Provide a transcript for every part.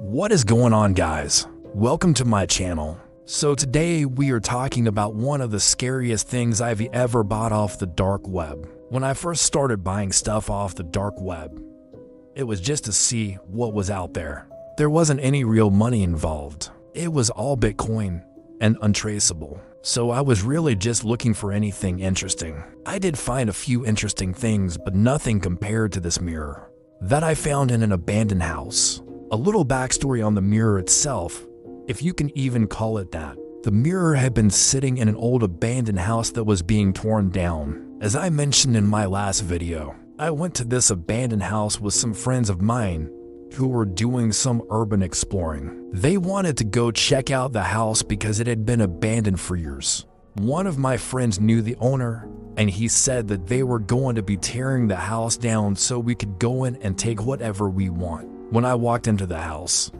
What is going on, guys? Welcome to my channel. So today we are talking about one of the scariest things I've ever bought off the dark web. When I first started buying stuff off the dark web, it was just to see what was out there. There wasn't any real money involved. It was all Bitcoin and untraceable. So I was really just looking for anything interesting. I did find a few interesting things, but nothing compared to this mirror that I found in an abandoned house. A little backstory on the mirror itself, if you can even call it that. The mirror had been sitting in an old abandoned house that was being torn down. As I mentioned in my last video, I went to this abandoned house with some friends of mine who were doing some urban exploring. They wanted to go check out the house because it had been abandoned for years. One of my friends knew the owner, and he said that they were going to be tearing the house down so we could go in and take whatever we want. When I walked into the house,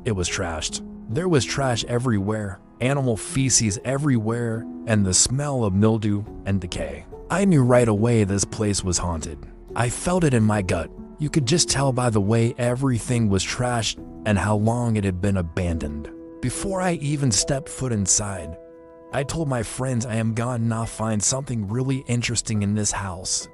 it was trashed. There was trash everywhere, animal feces everywhere, and the smell of mildew and decay. I knew right away this place was haunted. I felt it in my gut. You could just tell by the way everything was trashed and how long it had been abandoned. Before I even stepped foot inside, I told my friends I am gonna now find something really interesting in this house,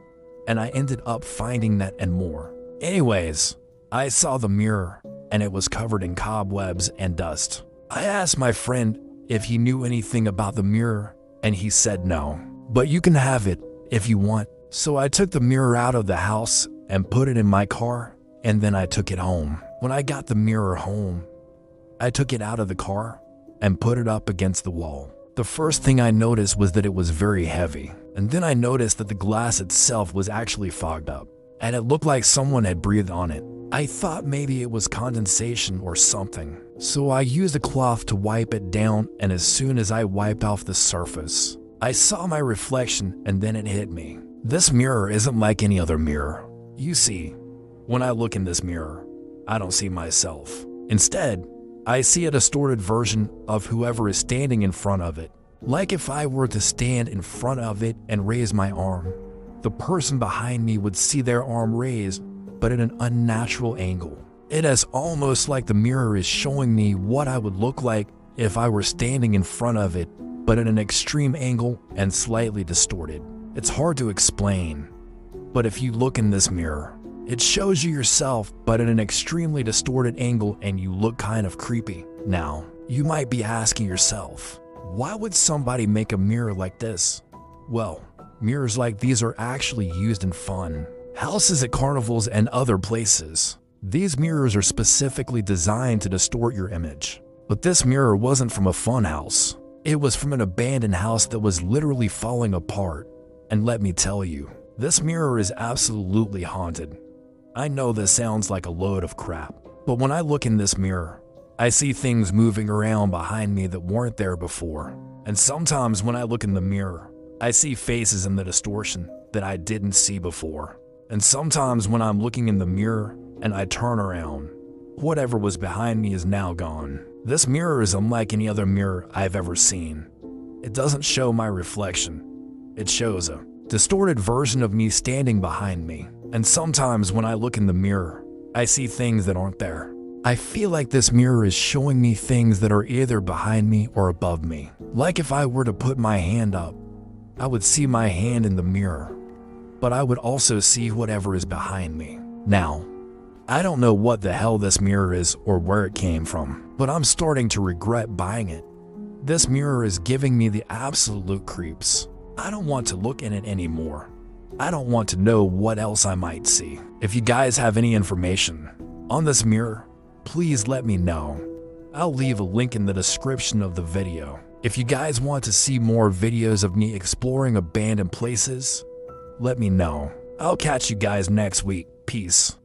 and I ended up finding that and more. Anyways, I saw the mirror, and it was covered in cobwebs and dust. I asked my friend if he knew anything about the mirror, and he said no. But you can have it if you want. So I took the mirror out of the house and put it in my car, and then I took it home. When I got the mirror home, I took it out of the car and put it up against the wall. The first thing I noticed was that it was very heavy, and then I noticed that the glass itself was actually fogged up, and it looked like someone had breathed on it. I thought maybe it was condensation or something, so I used a cloth to wipe it down, and as soon as I wiped off the surface, I saw my reflection, and then it hit me. This mirror isn't like any other mirror. You see, when I look in this mirror, I don't see myself. Instead, I see a distorted version of whoever is standing in front of it. Like if I were to stand in front of it and raise my arm, the person behind me would see their arm raised, but at an unnatural angle. It is almost like the mirror is showing me what I would look like if I were standing in front of it, but at an extreme angle and slightly distorted. It's hard to explain, but if you look in this mirror, it shows you yourself, but at an extremely distorted angle, and you look kind of creepy. Now, you might be asking yourself, why would somebody make a mirror like this? Well, mirrors like these are actually used in fun houses at carnivals and other places. These mirrors are specifically designed to distort your image. But this mirror wasn't from a fun house. It was from an abandoned house that was literally falling apart. And let me tell you, this mirror is absolutely haunted. I know this sounds like a load of crap, but when I look in this mirror, I see things moving around behind me that weren't there before. And sometimes when I look in the mirror, I see faces in the distortion that I didn't see before. And sometimes when I'm looking in the mirror and I turn around, whatever was behind me is now gone. This mirror is unlike any other mirror I've ever seen. It doesn't show my reflection. It shows a distorted version of me standing behind me. And sometimes when I look in the mirror, I see things that aren't there. I feel like this mirror is showing me things that are either behind me or above me. Like if I were to put my hand up, I would see my hand in the mirror, but I would also see whatever is behind me. Now, I don't know what the hell this mirror is or where it came from, but I'm starting to regret buying it. This mirror is giving me the absolute creeps. I don't want to look in it anymore. I don't want to know what else I might see. If you guys have any information on this mirror, please let me know. I'll leave a link in the description of the video. If you guys want to see more videos of me exploring abandoned places, let me know. I'll catch you guys next week. Peace.